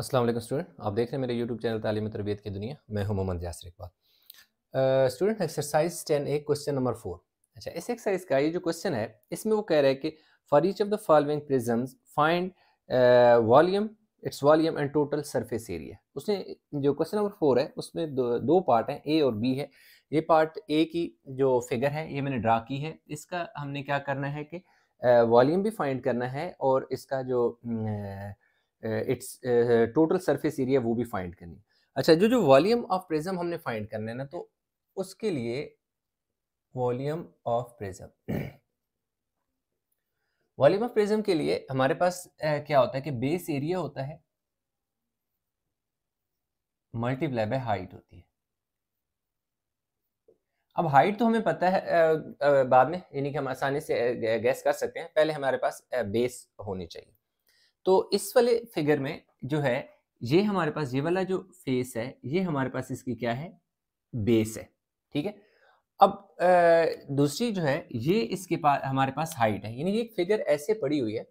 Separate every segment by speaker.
Speaker 1: अस्सलाम वालेकुम स्टूडेंट, आप देख रहे हैं मेरे यूट्यूब चैनल तालीम तरबियत की दुनिया। मैं हूं Mohammed Yasir Iqbal. Student exercise 10A question number 4। अच्छा, इस एक्सरसाइज का ये जो क्वेश्चन है इसमें वो कह रहा है कि for each of the following prisms find volume, its volume and total surface area. उसने जो क्वेश्चन नंबर 4 है उसमें दो पार्ट हैं, ए और बी है। ये पार्ट ए की जो फिगर है ये मैंने ड्रा की है। इसका हमने क्या करना है कि वॉल्यूम भी फाइंड करना है और इसका जो इट्स टोटल सरफेस एरिया वो भी फाइंड करनी है। अच्छा, जो जो वॉल्यूम ऑफ प्रिज्म हमने फाइंड करना है ना, तो उसके लिए volume of prism volume of prism के लिए हमारे पास क्या होता है कि बेस एरिया होता है मल्टीप्लाई बाय हाइट होती है। अब हाइट तो हमें पता है बाद में, यानी कि हम आसानी से गैस कर सकते हैं। पहले हमारे पास बेस होनी चाहिए। तो इस वाले फिगर में जो है ये हमारे पास ये वाला जो फेस है ये हमारे पास इसकी क्या है, बेस है। ठीक है। अब दूसरी जो है ये इसके पास हमारे पास हाइट है, यानी ये फिगर ऐसे पड़ी हुई है।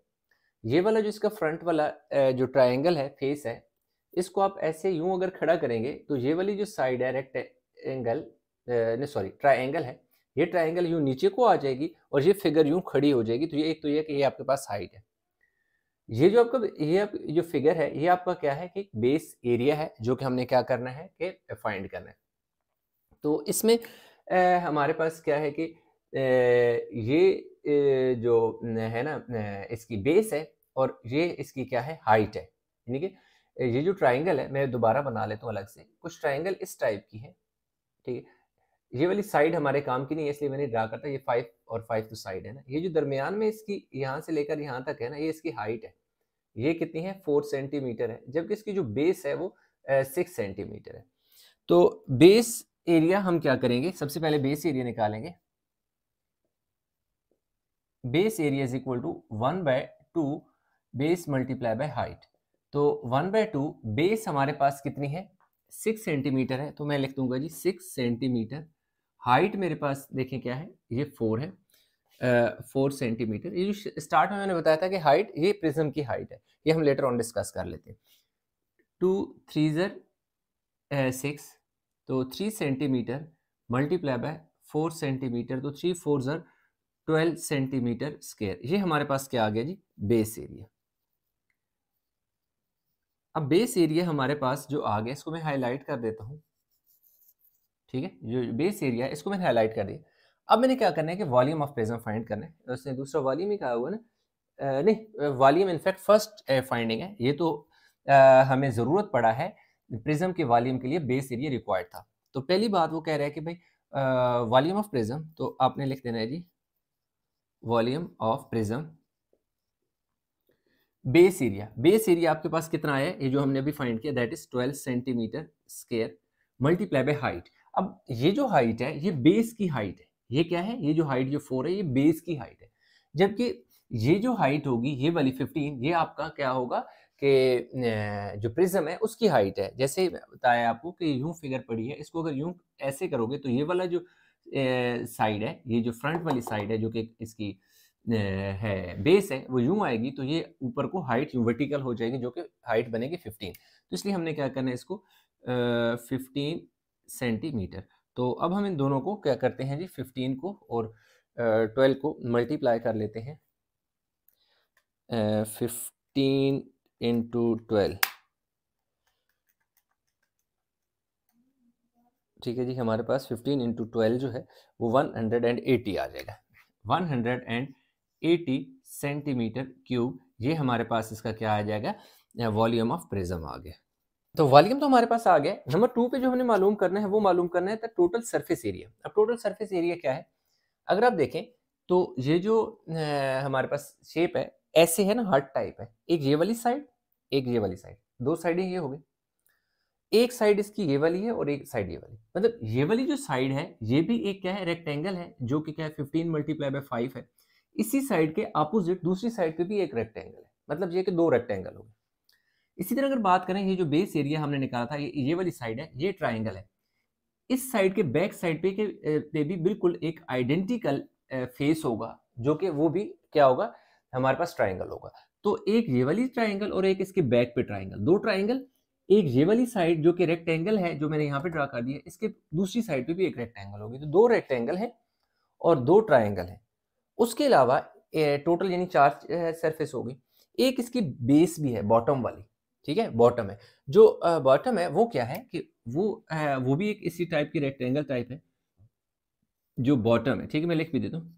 Speaker 1: ये वाला जो इसका फ्रंट वाला जो ट्रायंगल है, फेस है, इसको आप ऐसे यूं अगर खड़ा करेंगे तो ये वाली जो साइड है रेक्टेंगल, नहीं सॉरी ट्रायंगल है, ये ट्रायंगल यूं नीचे को आ जाएगी और ये फिगर यूं खड़ी हो जाएगी। तो ये एक तो ये कि ये आपके पास हाइट है। ये जो आपका जो फिगर है ये आपका क्या है कि बेस एरिया है, जो कि हमने क्या करना है कि फाइंड करना है। तो इसमें हमारे पास क्या है कि ये जो है ना, इसकी बेस है और ये इसकी क्या है, हाइट है। यानी कि ये जो ट्राइंगल है, मैं दोबारा बना लेता हूँ अलग से। कुछ ट्राइंगल इस टाइप की है, ठीक है। ये वाली साइड हमारे काम की नहीं है, इसलिए मैंने ड्रा करता। ये 5 और 5 तो साइड है ना। ये जो दरमियान में इसकी यहाँ से लेकर यहाँ तक है ना, ये इसकी हाइट है। ये कितनी है, 4 सेंटीमीटर है, जबकि इसकी जो बेस है वो 6 सेंटीमीटर है। तो बेस एरिया हम क्या करेंगे, सबसे पहले बेस एरिया निकालेंगे। Base area is equal to 1/2 base multiply by height. तो 1/2 बेस हमारे पास कितनी है, 6 सेंटीमीटर है, तो मैं लिख दूंगा जी 6 सेंटीमीटर। हाइट मेरे पास देखें क्या है, ये 4 है, 4 सेंटीमीटर। ये जो स्टार्ट में मैंने बताया था कि हाइट, ये प्रिज्म की हाइट है, ये हम लेटर ऑन डिस्कस कर लेते हैं। 2 3 6, तो 3 सेंटीमीटर मल्टीप्लाई बाय 4 सेंटीमीटर, तो 3 4 12 सेंटीमीटर स्क्वायर। ये हमारे पास क्या आ गया जी, बेस एरिया। अब बेस एरिया हमारे पास जो आ गया, इसको मैं हाईलाइट कर देता हूँ। ठीक है, जो बेस एरिया है इसको मैंने हाईलाइट कर दिया। अब मैंने क्या करना है कि वॉल्यूम ऑफ प्रिज्म फाइंड करना है। उसने दूसरा वॉल्यूम ही कहा हुआ ना, नहीं वॉल्यूम इनफैक्ट फर्स्ट फाइंडिंग है ये तो। हमें ज़रूरत पड़ा है प्रिज्म के वॉल्यूम के लिए, बेस एरिया रिक्वायर्ड था। तो पहली बात वो कह रहा है कि भाई वॉल्यूम ऑफ प्रिज्म, तो आपने लिख देना है जी volume of prism base area. Base area आपके पास कितना आया है, ये जो हमने अभी फाइंड किया, that is 12 centimetre square multiply by height. अब ये जो हाइट है ये बेस की हाइट है। ये क्या है, ये जो हाइट जो 4 है ये बेस की हाइट है, जबकि ये जो हाइट होगी ये वाली 15, ये आपका क्या होगा कि जो प्रिज्म है उसकी हाइट है। जैसे बताया आपको कि यूं फिगर पड़ी है, इसको अगर यूं ऐसे करोगे तो ये वाला जो साइड है, ये जो फ्रंट वाली साइड है जो कि इसकी है बेस है, वो यूं आएगी, तो ये ऊपर को हाइट यूं वर्टिकल हो जाएगी, जो कि हाइट बनेगी 15। तो इसलिए हमने क्या करना है इसको 15 सेंटीमीटर। तो अब हम इन दोनों को क्या करते हैं जी, 15 को और 12 को मल्टीप्लाई कर लेते हैं। 15 इंटू 12, ठीक है जी। हमारे पास 15 इंटू 12 जो है वो 180 आ जाएगा। 180 सेंटीमीटर क्यूब, ये हमारे पास इसका क्या आ जाएगा, वॉल्यूम ऑफ प्रिज्म आ गया। तो वॉल्यूम तो हमारे पास आ गया। नंबर 2 पे जो हमने मालूम करना है वो मालूम करना है द टोटल सरफेस एरिया। अब टोटल सरफेस एरिया क्या है, अगर आप देखें तो ये जो हमारे पास शेप है ऐसे है ना, हार्ट टाइप है। एक ये वाली साइड, एक ये वाली साइड, दो साइडें ये हो गई। एक साइड इसकी ये वाली है और एक साइड ये वाली। मतलब ये वाली जो साइड है ये भी एक क्या है, रेक्टेंगल है, जो कि क्या है 15 मल्टीप्लाई बाय 5 है। इसी साइड के अपोजिट दूसरी साइड पे भी एक रेक्टेंगल है, मतलब ये कि दो रेक्टेंगल हो गए। इसी तरह अगर बात करें, ये जो बेस एरिया हमने निकाला था, ये वाली साइड है, ये ट्राइंगल है। इस साइड के बैक साइड पे भी बिल्कुल एक आइडेंटिकल फेस होगा, जो कि वो भी क्या होगा, हमारे पास ट्राइंगल होगा। तो एक ये वाली ट्राइंगल और एक इसके बैक पे ट्राइंगल, दो ट्राइंगल, एक ये वाली साइड जो कि रेक्टेंगल है जो मैंने यहाँ पे ड्रा कर दिया, इसके दूसरी साइड पे भी एक रेक्टेंगल होगी, तो दो रेक्टेंगल है और दो ट्राइंगल है। उसके अलावा टोटल यानी चार सरफेस होगी। एक इसकी बेस भी है बॉटम वाली, ठीक है, बॉटम है। जो बॉटम है वो क्या है कि वो भी एक इसी टाइप की रेक्टेंगल टाइप है जो बॉटम है, ठीक है, मैं लिख भी देता हूँ।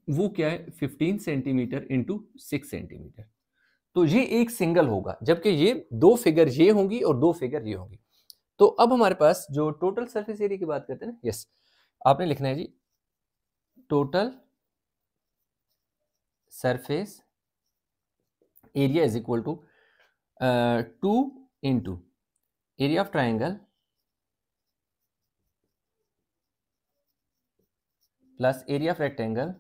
Speaker 1: वो क्या है 15 सेंटीमीटर इंटू 6 सेंटीमीटर। तो ये एक सिंगल होगा, जबकि ये दो फिगर ये होंगी और दो फिगर ये होंगी। तो अब हमारे पास जो टोटल सरफेस एरिया की बात करते हैं ना, यस, आपने लिखना है जी total surface area is equal to 2 into area of triangle plus area of rectangle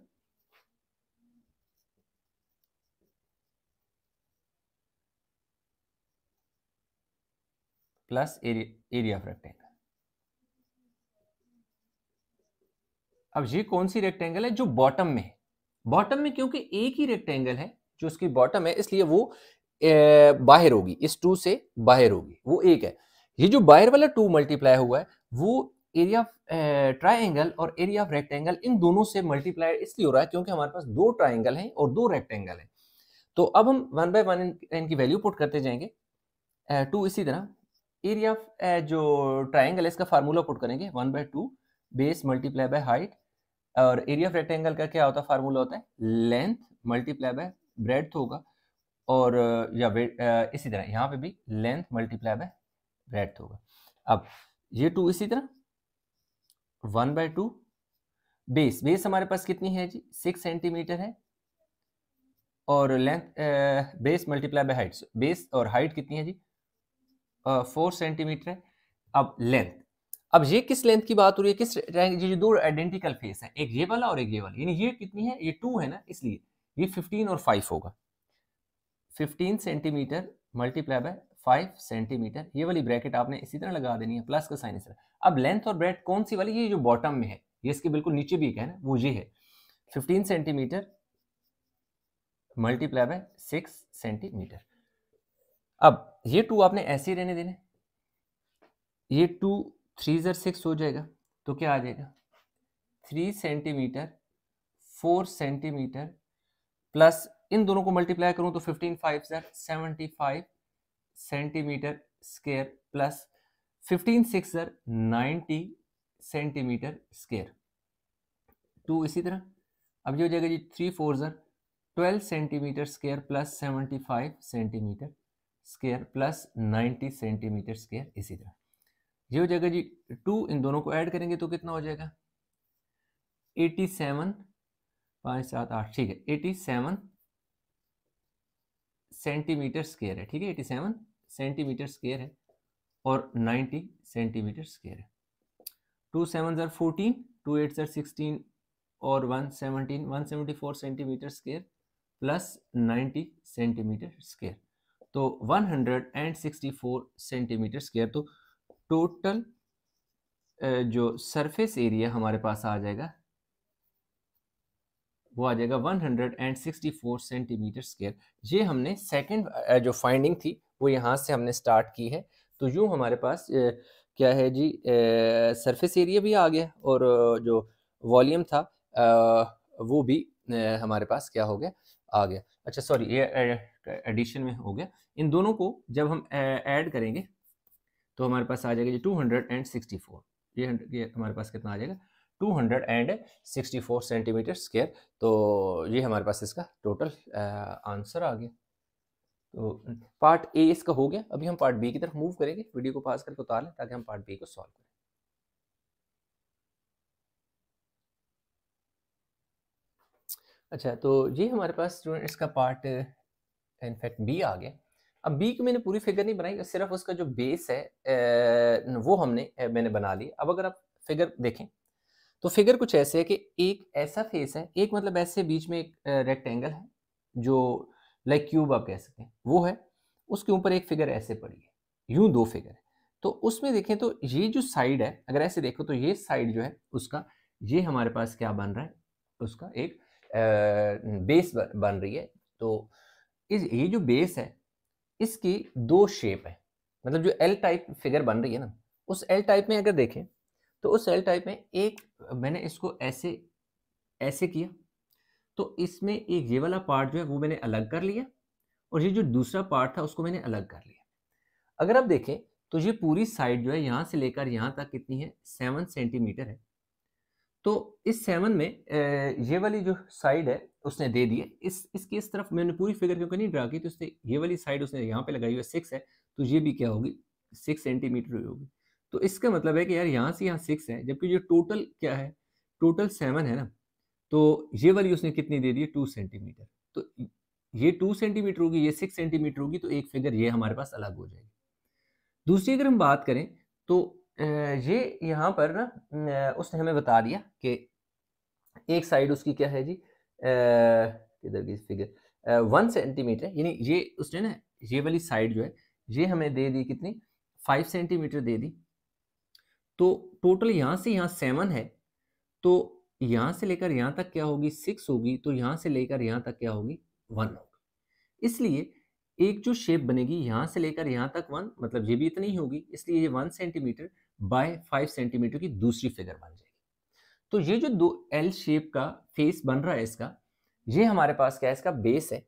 Speaker 1: plus area of rectangle. अब ये कौन सी रेक्टेंगल है जो बॉटम में है, बॉटम में क्योंकि एक ही रेक्टेंगल है जो उसकी बॉटम है, इसलिए वो बाहर होगी, इस 2 से बाहर होगी, वो एक है। ये जो बाहर वाला 2 मल्टीप्लाई हुआ है वो एरिया ऑफ ट्राइंगल और एरिया ऑफ रेक्टेंगल इन दोनों से मल्टीप्लाई इसलिए हो रहा है क्योंकि हमारे पास दो ट्राइंगल हैं और दो रेक्टेंगल हैं। तो अब हम 1 बाय 1 इनकी वैल्यू पुट करते जाएंगे। 2 इसी तरह एरिया ऑफ जो ट्राइंगल है इसका फार्मूला पुट करेंगे 1/2 बेस मल्टीप्लाई बाय हाइट, और एरिया ऑफ रेक्टेंगल का क्या होता है, फार्मूला होता है लेंथ मल्टीप्लाई बाय ब्रेड्थ होगा, और इसी तरह यहाँ पे भी लेंथ मल्टीप्लाई बाय ब्रेड्थ होगा। अब ये 2 इसी तरह 1/2 बेस, बेस हमारे पास कितनी है जी 6 सेंटीमीटर है, और length base multiply by height, base और हाइट कितनी है जी 4 सेंटीमीटर है। अब लेंथ, अब ये किस लेंथ की बात हो रही है, किस ये जो दो आइडेंटिकल फेस है, एक ये वाला और एक ये वाला, यानी ये कितनी है, ये 2 है ना, इसलिए ये 15 और 5 होगा। 15 सेंटीमीटर मल्टीप्लाई बाय 5 सेंटीमीटर, ये वाली ब्रैकेट आपने इसी तरह लगा देनी है, प्लस का साइन इस तरह। अब लेंथ और ब्रेड्थ कौन सी वाली, ये जो बॉटम में है, ये इसके बिल्कुल नीचे भी एक है ना, वो ये है 15 सेंटीमीटर मल्टीप्लाई बाय 6 सेंटीमीटर। अब ये 2 आपने ऐसे ही रहने देने, ये 2 3 ज़र 6 हो जाएगा, तो क्या आ जाएगा 3 सेंटीमीटर 4 सेंटीमीटर प्लस इन दोनों को मल्टीप्लाई करूं तो 15 5 ज़र 75 सेंटीमीटर स्क्वायर प्लस 15 6 ज़र 90 सेंटीमीटर स्क्वायर। 2 इसी तरह, अब ये हो जाएगा जी 3 4 ज़र 12 centimetre square plus 75 centimetre square plus 90 centimetre square. इसी तरह ये हो जाएगा जी 2, इन दोनों को ऐड करेंगे तो कितना हो जाएगा 87 5 7 8, ठीक है 87 सेंटीमीटर स्क्वायर है, ठीक है 87 सेंटीमीटर स्क्वायर है और 90 सेंटीमीटर स्क्वायर है। 2 7 ज़र 14, 2 8 ज़र 16 और 1 17 174 centimetre square plus 90 centimetre square, तो 164 सेंटीमीटर स्क्वायर। तो टोटल जो सरफेस एरिया हमारे पास आ जाएगा वो आ जाएगा 164 सेंटीमीटर स्क्वायर। ये हमने सेकंड जो फाइंडिंग थी वो यहाँ से हमने स्टार्ट की है। तो यूँ हमारे पास क्या है जी सरफेस एरिया भी आ गया और जो वॉल्यूम था वो भी हमारे पास क्या हो गया आ गया। अच्छा सॉरी, ये एडिशन में हो गया। इन दोनों को जब हम ऐड करेंगे तो हमारे पास आ जाएगा जी 264, ये हमारे पास कितना आ जाएगा 264 सेंटीमीटर स्क्वायर। तो ये हमारे पास इसका टोटल आंसर आ गया। तो पार्ट ए इसका हो गया। अभी हम पार्ट बी की तरफ मूव करेंगे। वीडियो को पास करके उतार लें ताकि हम पार्ट बी को सॉल्व करें। अच्छा, तो ये हमारे पास स्टूडेंट इसका पार्ट इनफैक्ट बी आ गया। अब बी की मैंने पूरी फिगर नहीं बनाई, सिर्फ उसका जो बेस है वो मैंने बना ली। अब अगर आप फिगर देखें तो फिगर कुछ ऐसे है कि एक ऐसा फेस है, एक मतलब ऐसे बीच में एक रेक्टेंगल है जो लाइक क्यूब आप कह सकते हैं वो है, उसके ऊपर एक फिगर ऐसे पड़ी है, यूं दो फिगर है। तो उसमें देखें तो ये जो साइड है, अगर ऐसे देखो तो ये साइड जो है उसका, ये हमारे पास क्या बन रहा है, उसका एक बेस बन रही है। तो ये जो बेस है इसकी 2 शेप है। मतलब जो एल टाइप फिगर बन रही है ना, उस एल टाइप में अगर देखें तो उस एल टाइप में एक मैंने इसको ऐसे ऐसे किया, तो इसमें एक ये वाला पार्ट जो है वो मैंने अलग कर लिया और ये जो दूसरा पार्ट था उसको मैंने अलग कर लिया। अगर आप देखें तो ये पूरी साइड जो है यहाँ से लेकर यहाँ तक कितनी है, 7 सेंटीमीटर है। तो इस 7 में ये वाली जो साइड है उसने दे दी है। इसकी इस तरफ मैंने पूरी फिगर क्योंकि नहीं ड्रा की, तो उसने ये वाली साइड उसने यहाँ पे लगाई हुई है 6 है, तो ये भी क्या होगी, 6 सेंटीमीटर ही होगी। तो इसका मतलब है कि यार यहाँ से यहाँ 6 है, जबकि जो टोटल क्या है, टोटल 7 है ना, तो ये वाली उसने कितनी दे दी है, 2 सेंटीमीटर। तो ये 2 सेंटीमीटर होगी, ये 6 सेंटीमीटर होगी, तो एक फिगर ये हमारे पास अलग हो जाएगी। दूसरी अगर हम बात करें तो ये यहाँ पर ना उसने हमें बता दिया कि एक साइड उसकी क्या है जी, किधर की फिगर, 1 सेंटीमीटर, यानी ये उसने ना ये वाली साइड जो है ये हमें दे दी कितनी, 5 सेंटीमीटर दे दी। तो टोटल यहाँ से यहाँ 7 है, तो यहाँ से लेकर यहाँ तक क्या होगी, 6 होगी, तो यहाँ से लेकर यहाँ तक क्या होगी, 1 होगी। इसलिए एक जो शेप बनेगी यहाँ से लेकर यहाँ तक 1, मतलब ये भी इतनी ही होगी, इसलिए ये 1 सेंटीमीटर बाय 5 सेंटीमीटर की दूसरी फिगर बन जाएगी। तो ये जो दो एल शेप का फेस बन रहा है इसका, ये हमारे पास क्या है, इसका बेस है।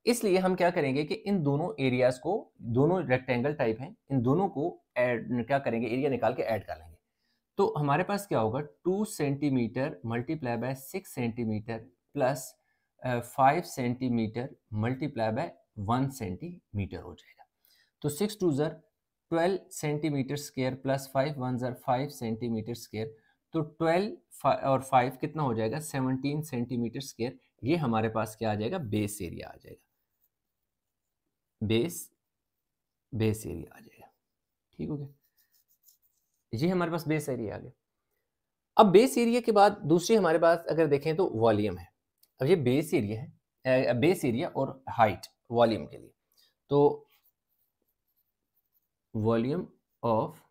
Speaker 1: इसलिए हम क्या करेंगे कि इन दोनों एरियाज को, दोनों रेक्टेंगल टाइप हैं, इन दोनों को ऐड क्या करेंगे, एरिया निकाल के ऐड कर लेंगे। तो हमारे पास क्या होगा, 2 centimetre multiply by 6 centimetre plus 5 centimetre multiply by 1 centimetre हो जाएगा। तो 6 2 ज़र 12 सेंटीमीटर स्क्वायर प्लस 5 1 ज़र 5 सेंटीमीटर स्क्वायर, तो 12 और 5 कितना हो जाएगा, 17 सेंटीमीटर स्क्वायर। ये हमारे पास क्या आ जाएगा, बेस एरिया आ जाएगा, बेस एरिया आ जाएगा। ठीक हो गया, ये हमारे पास बेस एरिया आ गया। अब बेस एरिया के बाद दूसरी हमारे पास अगर देखें तो वॉल्यूम है। अब ये बेस एरिया है, बेस एरिया और हाइट वॉल्यूम के लिए। तो volume of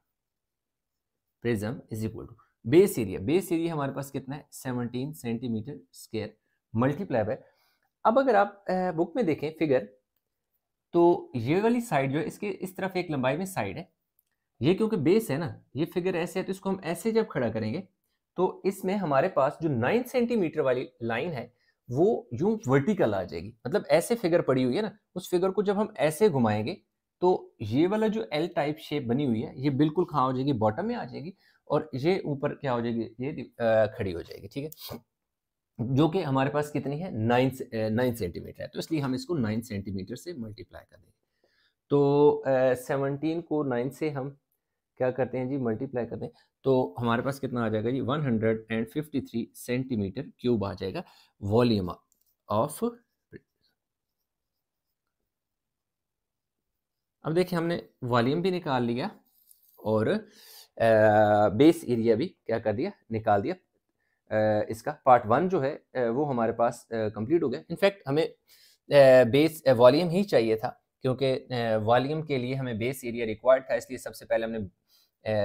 Speaker 1: prism is equal to base area हमारे पास कितना है, 17 सेंटीमीटर स्क्वायर मल्टीप्लाई बाय, अब अगर आप बुक में देखें फिगर, तो ये वाली साइड जो है इसके इस तरफ एक लंबाई में साइड है, ये क्योंकि बेस है ना, ये फिगर ऐसे है, तो इसको हम ऐसे जब खड़ा करेंगे तो इसमें हमारे पास जो 9 सेंटीमीटर वाली लाइन है वो यूं वर्टिकल आ जाएगी। मतलब ऐसे फिगर पड़ी हुई है ना, उस फिगर को जब हम ऐसे घुमाएंगे तो ये वाला जो एल टाइप शेप बनी हुई है ये बिल्कुल कहाँ हो जाएगी, बॉटम में आ जाएगी, और ये ऊपर क्या हो जाएगी, ये खड़ी हो जाएगी। ठीक है, जो कि हमारे पास कितनी है, 9 सेंटीमीटर है, तो इसलिए हम इसको 9 सेंटीमीटर से मल्टीप्लाई कर देंगे। तो 17 को 9 से हम क्या करते हैं जी, मल्टीप्लाई करते हैं, तो हमारे पास कितना आ जाएगा जी, 153 सेंटीमीटर क्यूब आ जाएगा वॉल्यूम ऑफ। अब देखिए हमने वॉल्यूम भी निकाल लिया और बेस एरिया भी क्या कर दिया, निकाल दिया। इसका पार्ट 1 जो है वो हमारे पास कंप्लीट हो गया। इनफैक्ट हमें बेस वॉल्यूम ही चाहिए था, क्योंकि वॉल्यूम के लिए हमें बेस एरिया रिक्वायर्ड था, इसलिए सबसे पहले हमने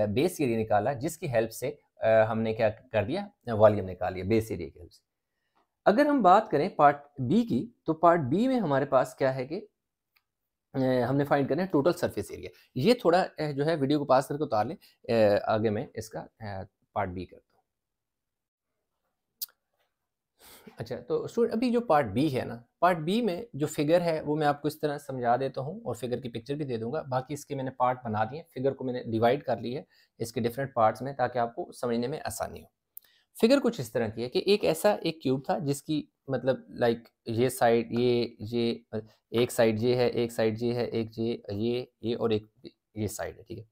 Speaker 1: बेस एरिया निकाला, जिसकी हेल्प से हमने क्या कर दिया, वॉल्यूम निकाल लिया बेस एरिया की हेल्प से। अगर हम बात करें पार्ट बी की, तो पार्ट बी में हमारे पास क्या है कि हमने फाइंड करना है टोटल सरफेस एरिया। ये थोड़ा जो है वीडियो को पास करके उतार लें, आगे मैं इसका पार्ट बी करता हूँ। अच्छा, तो स्टूडेंट अभी जो पार्ट बी है ना, पार्ट बी में जो फिगर है वो मैं आपको इस तरह समझा देता हूँ और फिगर की पिक्चर भी दे दूंगा। बाकी इसके मैंने पार्ट बना दिए, फिगर को मैंने डिवाइड कर ली है इसके डिफरेंट पार्ट्स में, ताकि आपको समझने में आसानी हो। फिगर कुछ इस तरह की है कि एक क्यूब था जिसकी मतलब लाइक ये साइड ये एक साइड ये है, एक साइड ये है, एक ये और एक ये साइड है। ठीक है,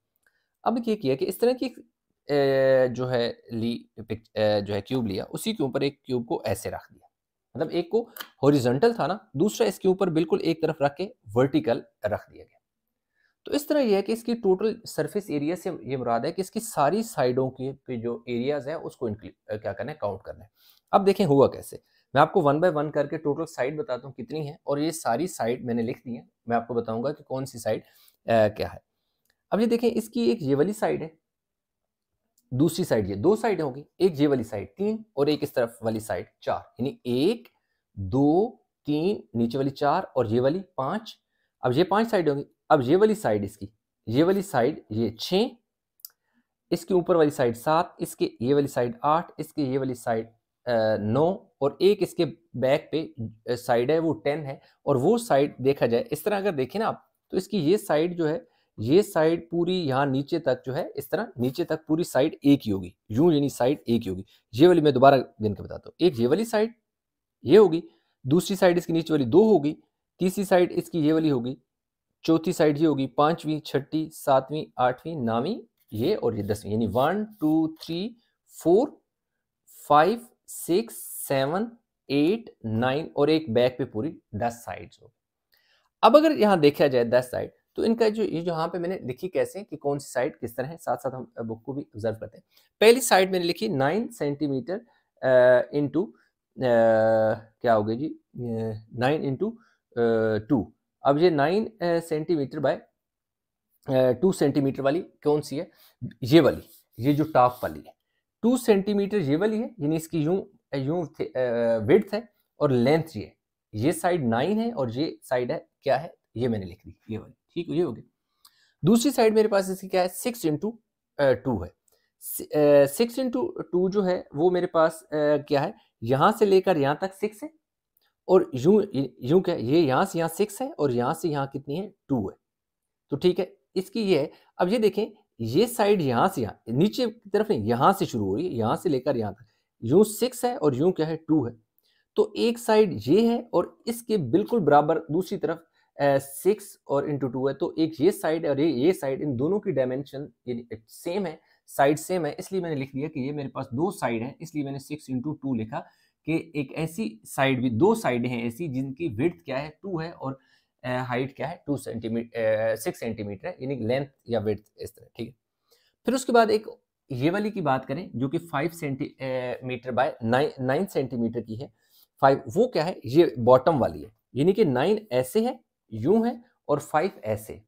Speaker 1: अब ये किया कि इस तरह की जो है जो है क्यूब लिया, उसी के ऊपर एक क्यूब को ऐसे रख दिया। मतलब एक को हॉरिजॉन्टल था ना, दूसरा इसके ऊपर बिल्कुल एक तरफ रख के वर्टिकल रख दिया गया। तो इस तरह यह है कि इसकी टोटल सरफेस एरिया से ये मुराद है कि इसकी सारी साइडों के जो एरियाज है उसको क्या करना है, काउंट करना है। अब देखें हुआ कैसे, मैं आपको 1 बाय 1 करके टोटल साइड बताता हूँ कितनी है, और ये सारी साइड मैंने लिख दी है, मैं आपको बताऊंगा कि कौन सी साइड क्या है। अब ये देखें, इसकी एक ये वाली साइड है, दूसरी साइड ये, 2 साइड होगी, एक ये वाली साइड 3 और एक इस तरफ वाली साइड 4, यानी 1 2, 3, नीचे वाली 4 और ये वाली 5। अब ये 5 साइड होंगी। अब ये वाली साइड इसकी, ये वाली साइड ये 6, इसके ऊपर वाली साइड 7, इसके ये वाली साइड 8, इसके ये वाली साइड 9 और एक इसके बैक पे साइड है वो 10 है। और वो साइड देखा जाए इस तरह अगर देखें ना आप, तो इसकी ये साइड जो है, ये साइड पूरी यहाँ नीचे तक जो है, इस तरह नीचे तक पूरी साइड एक ही होगी, यूं यानी साइड एक ही होगी। ये वाली मैं दोबारा गिन के बताता हूँ, एक ये वाली साइड ये होगी, दूसरी साइड इसकी नीचे वाली 2 होगी, तीसरी साइड इसकी ये वाली होगी, चौथी साइड ये होगी, 5वीं, 6ठी, 7वीं, 8वीं, 9वीं ये और ये 10वीं, यानी 1 2 3 4 5 6 7 8 9 और एक बैक पे पूरी 10 साइड्स हो। अब अगर यहाँ देखा जाए 10 साइड, तो इनका जो ये यहाँ पे मैंने लिखी कैसे कि कौन सी साइड किस तरह है, साथ साथ हम बुक को भी ऑब्जर्व करते हैं। पहली साइड मैंने लिखी 9 सेंटीमीटर इंटू क्या हो गया जी 9 इंटू 2। अब ये 9 सेंटीमीटर बाय 2 सेंटीमीटर वाली कौन सी है, ये वाली, ये जो टॉप वाली है 2 सेंटीमीटर ये वाली है, यानी इसकी यूं यूं विड्थ है और लेंथ ये साइड 9 है और ये साइड है क्या है, ये मैंने लिख दी ये वाली, ठीक है ये हो गई। दूसरी साइड मेरे पास इसकी क्या है 6 इंटू 2 है। 6 इंटू 2 जो है वो मेरे पास क्या है, यहाँ से लेकर यहाँ तक 6 है और यूं क्या ये यहाँ से यहाँ 6 है और यहाँ से यहाँ कितनी है 2 है। तो ठीक है इसकी ये है। अब ये देखें ये साइड यहाँ से यहाँ नीचे की तरफ नहीं, यहाँ से शुरू हो रही है, यहाँ से लेकर यहाँ तक यूं 6 है और यूं क्या है 2 है। तो एक साइड ये है और इसके बिल्कुल बराबर दूसरी तरफ 6 और इंटू 2 है। तो एक ये साइड और ये साइड, इन दोनों की डायमेंशन सेम है, साइड सेम है, इसलिए मैंने लिख दिया कि ये मेरे पास 2 साइड है, इसलिए मैंने 6 इंटू 2 लिखा कि एक ऐसी साइड भी 2 साइड हैं ऐसी जिनकी विड्थ क्या है 2 है और हाइट क्या है 2 सेंटीमीटर 6 सेंटीमीटर है, यानी लेंथ या विड्थ इस तरह, ठीक है। फिर उसके बाद एक ये वाली की बात करें जो कि 5 सेंटीमीटर बाय 9 सेंटीमीटर की है। 5 वो क्या है, ये बॉटम वाली है, यानी कि 9 ऐसे है यूं है और 5 ऐसे।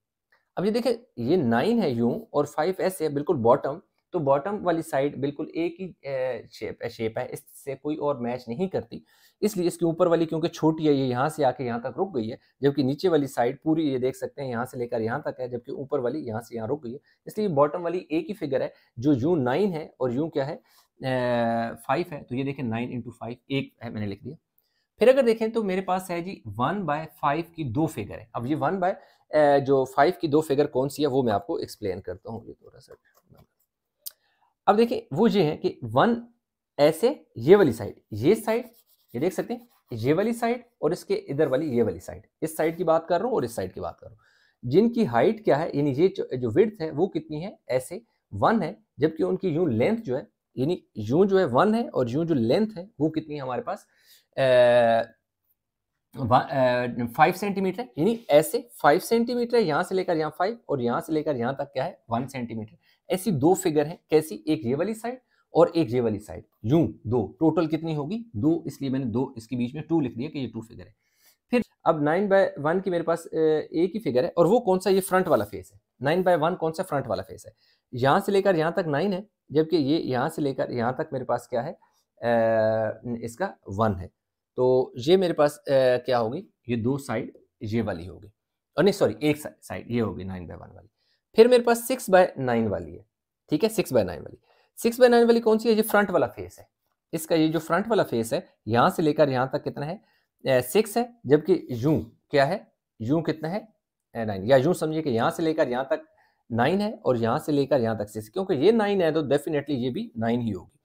Speaker 1: अब ये देखिए ये 9 है यूं और 5 ऐसे है बिल्कुल बॉटम, तो बॉटम वाली साइड बिल्कुल एक ही शेप है, इससे कोई और मैच नहीं करती, इसलिए इसके ऊपर वाली क्योंकि छोटी है ये यहाँ से आके यहाँ तक रुक गई है, जबकि नीचे वाली साइड पूरी ये देख सकते हैं यहाँ से लेकर यहाँ तक है, जबकि ऊपर वाली यहाँ से यहाँ रुक गई है, इसलिए बॉटम वाली एक ही फिगर है जो यूं 9 है और यूं क्या है 5 है। तो ये देखें 9 इंटू 5 एक है, मैंने लिख दिया। फिर अगर देखें तो मेरे पास है जी 1/5 की 2 फिगर है। अब ये 1/5 की 2 फिगर कौन सी है वो मैं आपको एक्सप्लेन करता हूँ। ये थोड़ा सा अब देखिए वो ये है कि 1 ऐसे ये वाली साइड, ये साइड ये देख सकते हैं, ये वाली साइड और इसके इधर वाली ये वाली साइड, इस साइड की बात कर रहा हूँ और इस साइड की बात कर रहा हूँ, जिनकी हाइट क्या है, यानी ये जो विड्थ है वो कितनी है, ऐसे 1 है, जबकि उनकी यूं लेंथ जो है, यानी यूं जो है 1 है और यूं जो लेंथ है वो कितनी है हमारे पास 5 सेंटीमीटर है, यानी ऐसे 5 सेंटीमीटर है, यहाँ से लेकर यहाँ 5 और यहाँ से लेकर यहाँ तक क्या है 1 सेंटीमीटर। ऐसी 2 फिगर है, कैसी, एक ये वाली साइड और एक ये वाली साइड, यूं 2, टोटल कितनी होगी 2, इसलिए मैंने 2 इसके बीच में 2 लिख दिया कि ये 2 फिगर है। फिर अब 9/1 की मेरे पास एक ही फिगर है और वो कौन सा, ये फ्रंट वाला फेस है। 9/1 कौन सा, फ्रंट वाला फेस है, यहाँ से लेकर यहाँ तक 9 है, जबकि ये यहाँ से लेकर यहाँ तक मेरे पास क्या है इसका 1 है। तो ये मेरे पास क्या होगी, ये 2 साइड ये वाली होगी, और नहीं सॉरी एक साइड ये होगी 9/1 वाली। फिर मेरे पास 6/9 वाली है, ठीक है 6/9 वाली। 6/9 वाली कौन सी है, ये फ्रंट वाला फेस है, इसका ये जो फ्रंट वाला फेस है यहाँ से लेकर यहाँ तक कितना है 6 है, जबकि यूं क्या है, यूं कितना है 9, या यूं समझिए कि यहाँ से लेकर यहाँ तक 9 है और यहाँ से लेकर यहाँ तक 6, क्योंकि ये 9 है तो डेफिनेटली ये भी 9 ही होगी।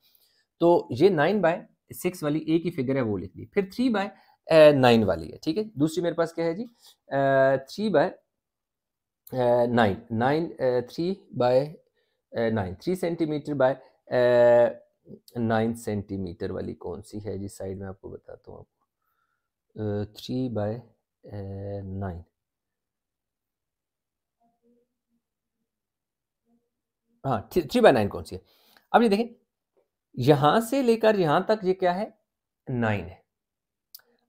Speaker 1: तो ये 9/6 वाली एक ही फिगर है वो लिख दी। फिर 3/9 वाली है, ठीक है। दूसरी मेरे पास क्या है जी 3 सेंटीमीटर बाय 9 सेंटीमीटर वाली कौन सी है जी, साइड में आपको बताता हूँ आपको 3/9, हाँ 3/9 कौन सी है। अब ये देखें यहां से लेकर यहां तक ये क्या है 9 है।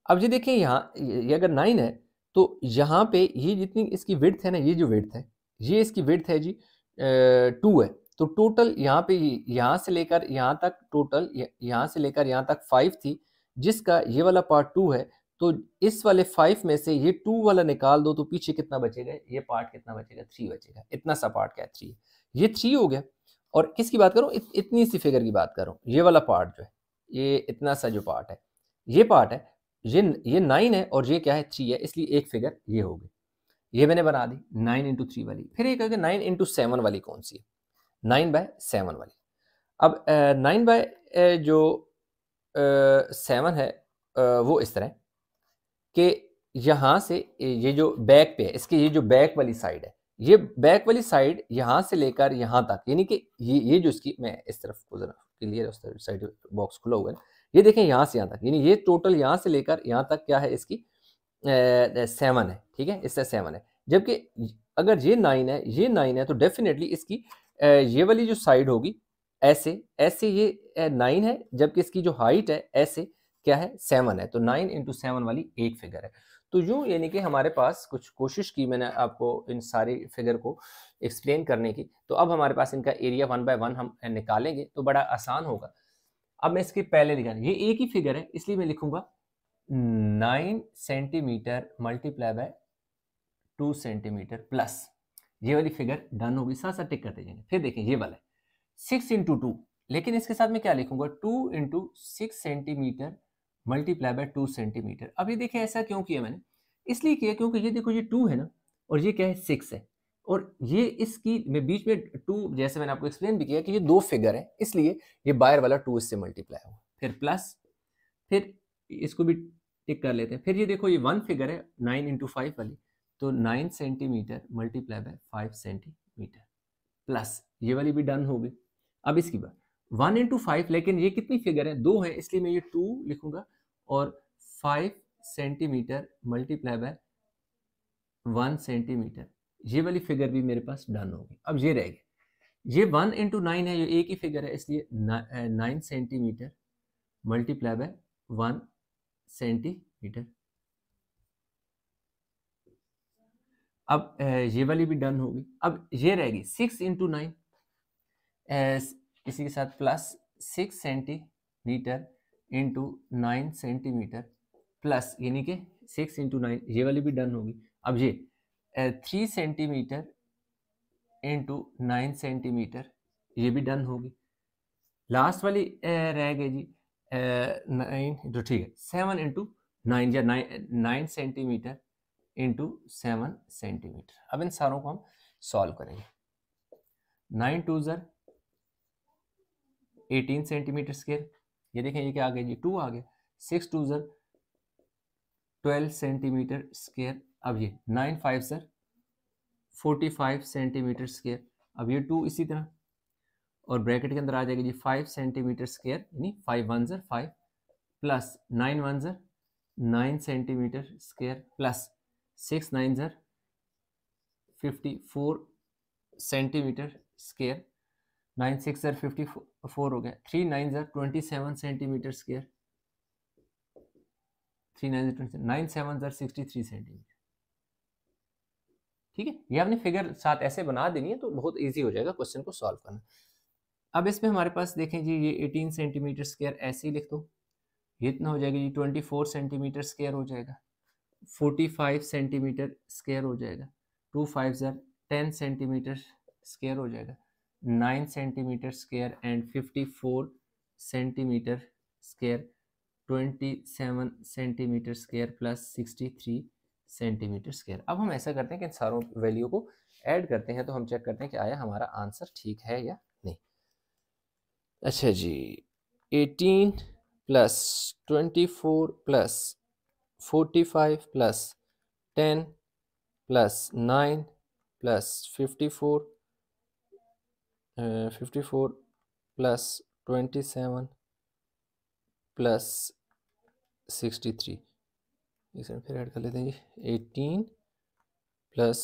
Speaker 1: अब ये देखिए यहाँ ये अगर 9 है तो यहाँ पे ये जितनी इसकी विड्थ है ना, ये जो विड्थ है ये इसकी विड्थ है जी 2 है। तो टोटल यहाँ पे यहाँ से लेकर यहाँ तक टोटल यहाँ से लेकर यहाँ तक 5 थी, जिसका ये वाला पार्ट 2 है, तो इस वाले 5 में से ये 2 वाला निकाल दो तो पीछे कितना बचेगा, ये पार्ट कितना बचेगा, 3 बचेगा। इतना सा पार्ट क्या है, 3। ये 3 हो गया। और किसकी बात करूँ, इतनी सी फिगर की बात कर रहा हूँ। ये वाला पार्ट जो है, ये इतना सा जो पार्ट है, ये पार्ट है, ये 9 है और ये क्या है, 3 है, इसलिए एक फिगर ये होगी। ये मैंने बना दी 9 इंटू 3 वाली। फिर एक अगर 9 इंटू 7 वाली कौन सी है, 9/7 वाली। अब 9 जो 7 है, वो इस तरह कि यहाँ से ये जो बैक पे है, इसकी ये जो बैक वाली साइड है, ये बैक वाली साइड यहाँ से लेकर यहाँ तक, यानी कि ये जो इसकी, मैं इस तरफ को जरा क्लियर, उस साइड बॉक्स खुला हुआ है, ये देखें यहाँ से यहाँ तक, यानी ये टोटल यहाँ से लेकर यहाँ तक क्या है, इसकी 7 है, ठीक है, इससे 7 है। जबकि अगर ये 9 है, ये 9 है, तो डेफिनेटली इसकी ये वाली जो साइड होगी, ऐसे ऐसे ये 9 है, जबकि इसकी जो हाइट है ऐसे क्या है, 7 है। तो 9 इंटू 7 वाली एक फिगर है। तो यूं यानी कि हमारे पास कुछ कोशिश की मैंने आपको इन सारी फिगर को एक्सप्लेन करने की। तो अब हमारे पास इनका एरिया 1 बाय 1 हम निकालेंगे तो बड़ा आसान होगा। अब मैं इसके पहले लिखा, ये एक ही फिगर है, इसलिए मैं लिखूंगा 9 centimetre multiply by 2 centimetre plus, ये वाली फिगर डन होगी। साथ साथ टिक करते जाएंगे। फिर देखें ये वाला है 6 इंटू 2, लेकिन इसके साथ में क्या लिखूंगा, 2 into 6 centimetre multiply by 2 centimetre. अब ये देखें ऐसा क्यों किया मैंने, इसलिए किया क्योंकि ये देखो ये 2 है ना, और ये क्या है, 6 है, और ये इसकी में बीच में 2, जैसे मैंने आपको एक्सप्लेन भी किया कि ये दो फिगर है, इसलिए ये बाहर वाला 2 इससे मल्टीप्लाई होगा। फिर प्लस, फिर इसको भी टिक कर लेते हैं। फिर ये देखो ये 1 फिगर है 9 इंटू 5 वाली, तो 9 centimetre multiply by 5 centimetre plus, ये वाली भी डन होगी। अब इसकी बात 1 इंटू 5, लेकिन ये कितनी फिगर है, 2 है, इसलिए मैं ये 2 लिखूंगा, और 5 सेंटीमीटर मल्टीप्लाई बाय 1 सेंटीमीटर, ये वाली फिगर भी मेरे पास डन होगी। अब ये रह गया, ये 1 इंटू 9 है, ये एक ही फिगर है, इसलिए 9 सेंटीमीटर मल्टीप्लाई बाय 1 सेंटीमीटर। अब ये वाली भी डन होगी। अब ये रहेगी 6 इंटू 9, इसी के साथ plus 6 centimetre into 9 centimetre plus, यानी कि 6 इंटू 9, ये वाली भी डन होगी। अब ये 3 सेंटीमीटर इंटू 9 सेंटीमीटर, ये भी डन होगी। लास्ट वाली रह गई जी 9, तो ठीक है 7 इंटू 9 या 9 सेंटीमीटर इंटू 7 सेंटीमीटर। अब इन सारों को हम सॉल्व करेंगे। 9 टू ज़र 18 सेंटीमीटर स्क्वायर, ये देखें ये क्या आ गया जी, 2 आ गया। 6 टू ज़र 12 सेंटीमीटर स्क्वायर। अब ये 9 5 ज़र 45 सेंटीमीटर स्क्वायर। अब ये 2 इसी तरह, और ब्रैकेट के अंदर आ जाएगी जी 5 सेंटीमीटर स्क्वायर, यानी 5 1 ज़र 5 प्लस 9 1 ज़र 9 सेंटीमीटर स्क्वायर प्लस 6 9 ज़र 54 सेंटीमीटर स्क्वायर। 9 6 ज़र 54 हो गया। 3 9 ज़र 27 सेंटीमीटर स्क्वायर। 3 9 ज़र 9 7 ज़र 63 सेंटीमीटर। ठीक है, ये आपने फिगर साथ ऐसे बना देनी है तो बहुत इजी हो जाएगा क्वेश्चन को सॉल्व करना। अब इसमें हमारे पास देखें जी, ये 18 सेंटीमीटर स्क्वायर ऐसे ही लिख दो, ये इतना हो जाएगा जी 24 सेंटीमीटर स्क्वायर हो जाएगा। 45 सेंटीमीटर स्क्वायर हो जाएगा। 2 5 ज़र 10 सेंटीमीटर स्क्वायर हो जाएगा। 9 centimetre square and 54 centimetre square 27 centimetre square plus 63 centimetre square. अब हम ऐसा करते हैं कि इन सारों वैल्यू को ऐड करते हैं, तो हम चेक करते हैं कि आया हमारा आंसर ठीक है या नहीं। अच्छा जी, 18 plus 24 plus 45 plus 10 plus 9 plus 54 plus 27 plus 63, एक सेकंड फिर ऐड कर लेते हैं जी। 18 प्लस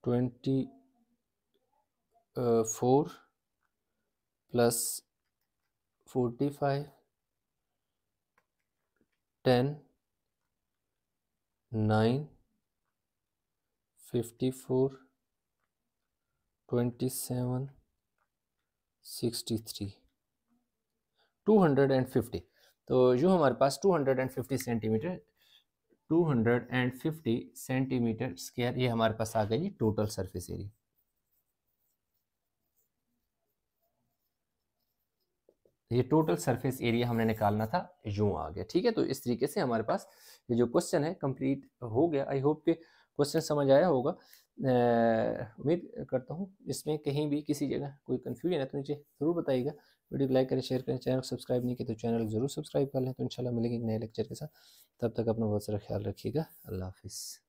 Speaker 1: 24 प्लस 45 10 9 54 27 63 250। तो जो हमारे पास 250 सेंटीमीटर स्क्वायर ये हमारे पास आ गया जी टोटल सरफेस एरिया। ये टोटल सरफेस एरिया हमने निकालना था, यूं आ गया। ठीक है, तो इस तरीके से हमारे पास ये जो क्वेश्चन है कंप्लीट हो गया। आई होप कि क्वेश्चन समझ आया होगा। उम्मीद करता हूँ इसमें कहीं भी किसी जगह कोई कन्फ्यूजन है तो नीचे ज़रूर बताइएगा। वीडियो को लाइक करें, शेयर करें, चैनल को सब्सक्राइब नहीं किया तो चैनल को ज़रूर सब्सक्राइब कर लें। तो इंशाल्लाह मिलेंगे एक नए लेक्चर के साथ। तब तक अपना बहुत सारा ख्याल रखिएगा। अल्लाह हाफिज़।